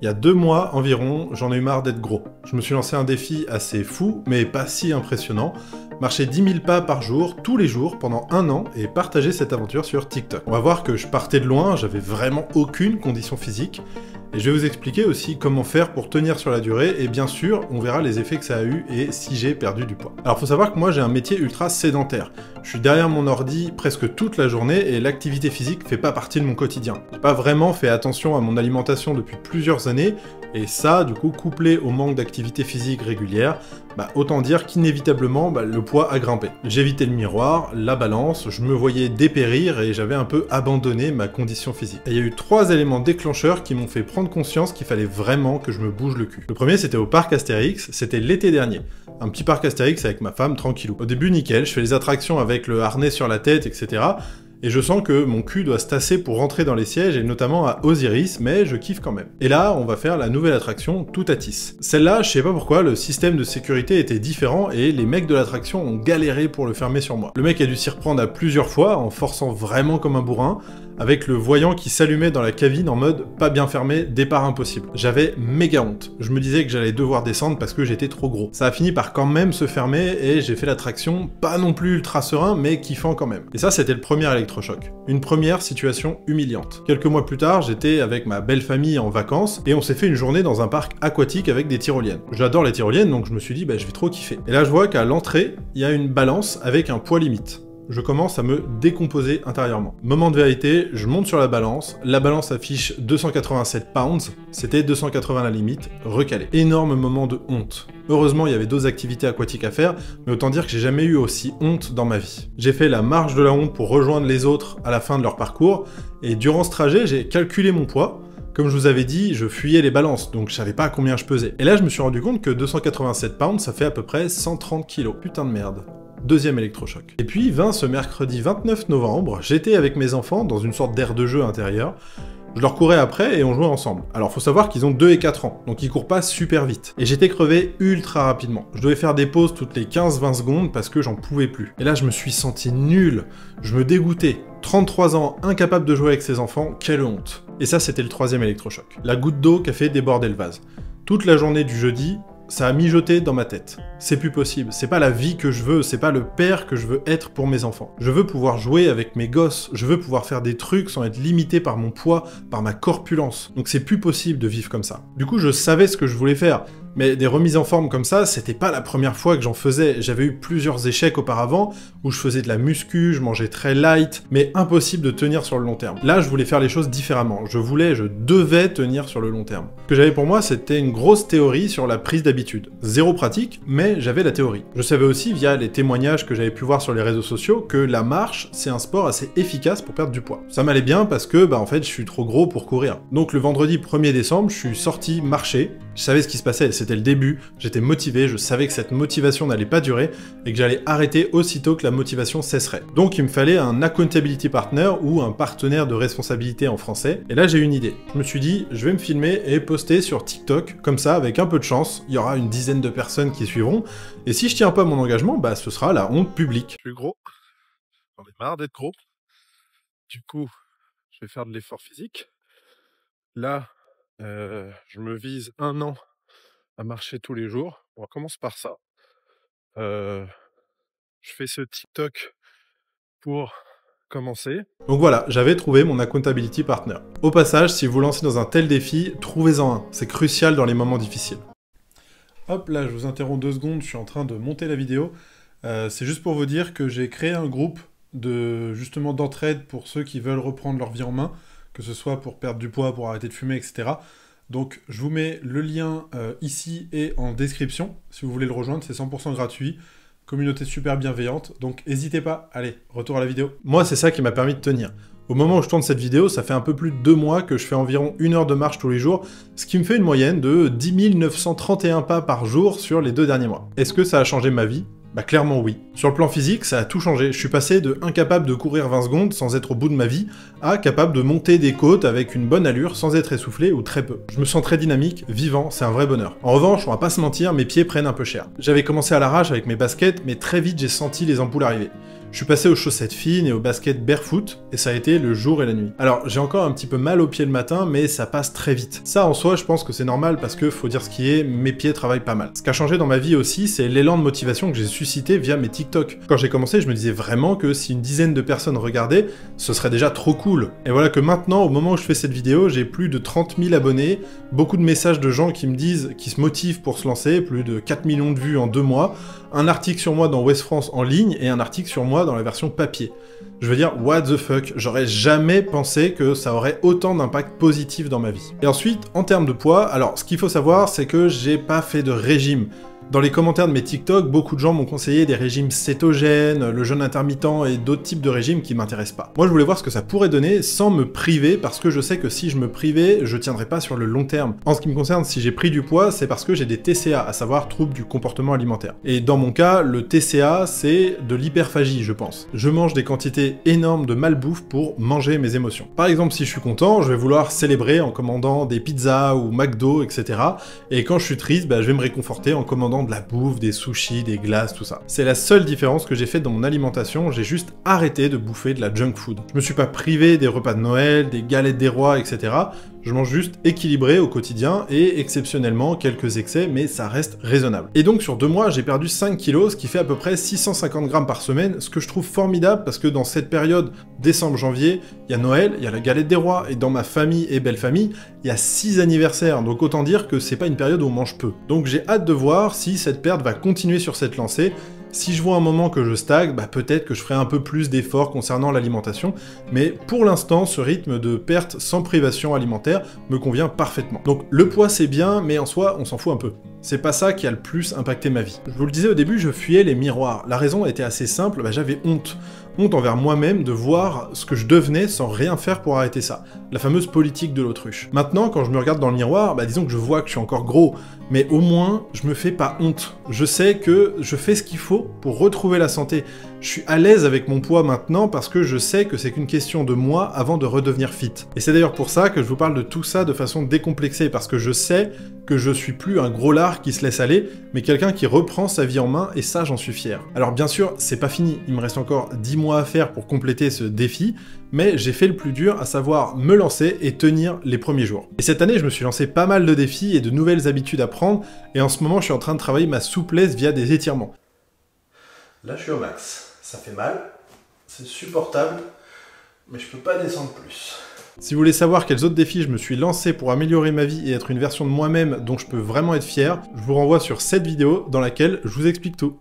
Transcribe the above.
Il y a 2 mois environ, j'en ai eu marre d'être gros. Je me suis lancé un défi assez fou, mais pas si impressionnant. Marcher 10 000 pas par jour, tous les jours, pendant 1 an, et partager cette aventure sur TikTok. On va voir que je partais de loin, j'avais vraiment aucune condition physique. Et je vais vous expliquer aussi comment faire pour tenir sur la durée, et bien sûr, on verra les effets que ça a eu et si j'ai perdu du poids. Alors faut savoir que moi j'ai un métier ultra sédentaire. Je suis derrière mon ordi presque toute la journée et l'activité physique fait pas partie de mon quotidien. J'ai pas vraiment fait attention à mon alimentation depuis plusieurs années, et ça, du coup, couplé au manque d'activité physique régulière, autant dire qu'inévitablement, le poids a grimpé. J'évitais le miroir, la balance, je me voyais dépérir et j'avais un peu abandonné ma condition physique. Et il y a eu 3 éléments déclencheurs qui m'ont fait prendre conscience qu'il fallait vraiment que je me bouge le cul. Le premier, c'était au parc Astérix, c'était l'été dernier. Un petit parc Astérix avec ma femme, tranquillou. Au début, nickel, je fais les attractions avec le harnais sur la tête, etc. Et je sens que mon cul doit se tasser pour rentrer dans les sièges, et notamment à Osiris, mais je kiffe quand même. Et là, on va faire la nouvelle attraction Toutatis. Celle-là, je sais pas pourquoi, le système de sécurité était différent, et les mecs de l'attraction ont galéré pour le fermer sur moi. Le mec a dû s'y reprendre à plusieurs fois, en forçant vraiment comme un bourrin, avec le voyant qui s'allumait dans la cabine en mode « pas bien fermé, départ impossible ». J'avais méga honte. Je me disais que j'allais devoir descendre parce que j'étais trop gros. Ça a fini par quand même se fermer et j'ai fait l'attraction, pas non plus ultra serein, mais kiffant quand même. Et ça, c'était le premier électrochoc. Une première situation humiliante. Quelques mois plus tard, j'étais avec ma belle famille en vacances et on s'est fait une journée dans un parc aquatique avec des tyroliennes. J'adore les tyroliennes, donc je me suis dit, je vais trop kiffer. Et là, je vois qu'à l'entrée, il y a une balance avec un poids limite. Je commence à me décomposer intérieurement. Moment de vérité, je monte sur la balance affiche 287 pounds, c'était 280 la limite, recalé. Énorme moment de honte. Heureusement, il y avait d'autres activités aquatiques à faire, mais autant dire que j'ai jamais eu aussi honte dans ma vie. J'ai fait la marche de la honte pour rejoindre les autres à la fin de leur parcours, et durant ce trajet, j'ai calculé mon poids. Comme je vous avais dit, je fuyais les balances, donc je savais pas combien je pesais. Et là, je me suis rendu compte que 287 pounds, ça fait à peu près 130 kilos. Putain de merde. Deuxième électrochoc. Et puis vint ce mercredi 29 novembre, j'étais avec mes enfants dans une sorte d'aire de jeu intérieur. Je leur courais après et on jouait ensemble. Alors faut savoir qu'ils ont 2 et 4 ans, donc ils courent pas super vite. Et j'étais crevé ultra rapidement. Je devais faire des pauses toutes les 15-20 secondes parce que j'en pouvais plus. Et là je me suis senti nul, je me dégoûtais. 33 ans, incapable de jouer avec ses enfants, quelle honte. Et ça c'était le 3e électrochoc. La goutte d'eau qui a fait déborder le vase. Toute la journée du jeudi, ça a mijoté dans ma tête. C'est plus possible, c'est pas la vie que je veux, c'est pas le père que je veux être pour mes enfants. Je veux pouvoir jouer avec mes gosses, je veux pouvoir faire des trucs sans être limité par mon poids, par ma corpulence. Donc c'est plus possible de vivre comme ça. Du coup, je savais ce que je voulais faire, mais des remises en forme comme ça, c'était pas la première fois que j'en faisais. J'avais eu plusieurs échecs auparavant, où je faisais de la muscu, je mangeais très light, mais impossible de tenir sur le long terme. Là, je voulais faire les choses différemment. Je devais tenir sur le long terme. Ce que j'avais pour moi, c'était une grosse théorie sur la prise d'habitude. Zéro pratique, mais j'avais la théorie. Je savais aussi, via les témoignages que j'avais pu voir sur les réseaux sociaux, que la marche, c'est un sport assez efficace pour perdre du poids. Ça m'allait bien parce que, en fait, je suis trop gros pour courir. Donc le vendredi 1er décembre, je suis sorti marcher. Je savais ce qui se passait, c'était le début, j'étais motivé, je savais que cette motivation n'allait pas durer et que j'allais arrêter aussitôt que la motivation cesserait. Donc il me fallait un accountability partner ou un partenaire de responsabilité en français. Et là j'ai eu une idée. Je me suis dit, je vais me filmer et poster sur TikTok, comme ça, avec un peu de chance, il y aura une dizaine de personnes qui suivront. Et si je tiens pas mon engagement, ce sera la honte publique. Je suis gros, j'en ai marre d'être gros. Du coup, je vais faire de l'effort physique. Là, je me vise 1 an à marcher tous les jours. On commence par ça. Je fais ce TikTok pour commencer. Donc voilà, j'avais trouvé mon accountability partner. Au passage, si vous lancez dans un tel défi, trouvez-en un. C'est crucial dans les moments difficiles. Hop, là, je vous interromps 2 secondes, je suis en train de monter la vidéo. C'est juste pour vous dire que j'ai créé un groupe d'entraide pour ceux qui veulent reprendre leur vie en main, que ce soit pour perdre du poids, pour arrêter de fumer, etc. Donc je vous mets le lien ici et en description, si vous voulez le rejoindre, c'est 100% gratuit, communauté super bienveillante, donc n'hésitez pas. Allez, retour à la vidéo. Moi c'est ça qui m'a permis de tenir. Au moment où je tourne cette vidéo, ça fait un peu plus de 2 mois que je fais environ 1 heure de marche tous les jours, ce qui me fait une moyenne de 10 931 pas par jour sur les 2 derniers mois. Est-ce que ça a changé ma vie ? Clairement oui. Sur le plan physique, ça a tout changé. Je suis passé de incapable de courir 20 secondes sans être au bout de ma vie, à capable de monter des côtes avec une bonne allure sans être essoufflé ou très peu. Je me sens très dynamique, vivant, c'est un vrai bonheur. En revanche, on va pas se mentir, mes pieds prennent un peu cher. J'avais commencé à l'arrache avec mes baskets, mais très vite j'ai senti les ampoules arriver. Je suis passé aux chaussettes fines et aux baskets barefoot, et ça a été le jour et la nuit. Alors, j'ai encore un petit peu mal aux pieds le matin, mais ça passe très vite. Ça, en soi, je pense que c'est normal parce que, faut dire ce qui est, mes pieds travaillent pas mal. Ce qui a changé dans ma vie aussi, c'est l'élan de motivation que j'ai suscité via mes TikTok. Quand j'ai commencé, je me disais vraiment que si une dizaine de personnes regardaient, ce serait déjà trop cool. Et voilà que maintenant, au moment où je fais cette vidéo, j'ai plus de 30 000 abonnés, beaucoup de messages de gens qui me disent, qui se motivent pour se lancer, plus de 4 millions de vues en 2 mois, un article sur moi dans Ouest France en ligne et un article sur moi dans la version papier. Je veux dire, what the fuck, j'aurais jamais pensé que ça aurait autant d'impact positif dans ma vie. Et ensuite, en termes de poids, alors ce qu'il faut savoir, c'est que j'ai pas fait de régime. Dans les commentaires de mes TikTok, beaucoup de gens m'ont conseillé des régimes cétogènes, le jeûne intermittent et d'autres types de régimes qui m'intéressent pas. Moi, je voulais voir ce que ça pourrait donner sans me priver, parce que je sais que si je me privais, je tiendrais pas sur le long terme. En ce qui me concerne, si j'ai pris du poids, c'est parce que j'ai des TCA, à savoir troubles du comportement alimentaire. Et dans mon cas, le TCA, c'est de l'hyperphagie, je pense. Je mange des quantités énormes de malbouffe pour manger mes émotions. Par exemple, si je suis content, je vais vouloir célébrer en commandant des pizzas ou McDo, etc. Et quand je suis triste, je vais me réconforter en commandant de la bouffe, des sushis, des glaces, tout ça. C'est la seule différence que j'ai faite dans mon alimentation, j'ai juste arrêté de bouffer de la junk food. Je me suis pas privé des repas de Noël, des galettes des rois, etc. Je mange juste équilibré au quotidien et exceptionnellement quelques excès, mais ça reste raisonnable. Et donc sur 2 mois, j'ai perdu 5 kilos, ce qui fait à peu près 650 grammes par semaine, ce que je trouve formidable parce que dans cette période, décembre-janvier, il y a Noël, il y a la galette des rois, et dans ma famille et belle famille, il y a 6 anniversaires, donc autant dire que c'est pas une période où on mange peu. Donc j'ai hâte de voir si cette perte va continuer sur cette lancée. Si je vois un moment que je stagne, peut-être que je ferai un peu plus d'efforts concernant l'alimentation, mais pour l'instant, ce rythme de perte sans privation alimentaire me convient parfaitement. Donc le poids c'est bien, mais en soi, on s'en fout un peu. C'est pas ça qui a le plus impacté ma vie. Je vous le disais au début, je fuyais les miroirs. La raison était assez simple, j'avais honte. Honte envers moi-même de voir ce que je devenais sans rien faire pour arrêter ça. La fameuse politique de l'autruche. Maintenant, quand je me regarde dans le miroir, disons que je vois que je suis encore gros, mais au moins, je me fais pas honte. Je sais que je fais ce qu'il faut pour retrouver la santé. Je suis à l'aise avec mon poids maintenant parce que je sais que c'est qu'une question de moi avant de redevenir fit. Et c'est d'ailleurs pour ça que je vous parle de tout ça de façon décomplexée, parce que je sais que je suis plus un gros lard qui se laisse aller, mais quelqu'un qui reprend sa vie en main, et ça j'en suis fier. Alors bien sûr, c'est pas fini, il me reste encore 10 mois à faire pour compléter ce défi, mais j'ai fait le plus dur, à savoir me lancer et tenir les premiers jours. Et cette année, je me suis lancé pas mal de défis et de nouvelles habitudes à prendre, et en ce moment, je suis en train de travailler ma souplesse via des étirements. Là, je suis au max. Ça fait mal, c'est supportable, mais je peux pas descendre plus. Si vous voulez savoir quels autres défis je me suis lancé pour améliorer ma vie et être une version de moi-même dont je peux vraiment être fier, je vous renvoie sur cette vidéo dans laquelle je vous explique tout.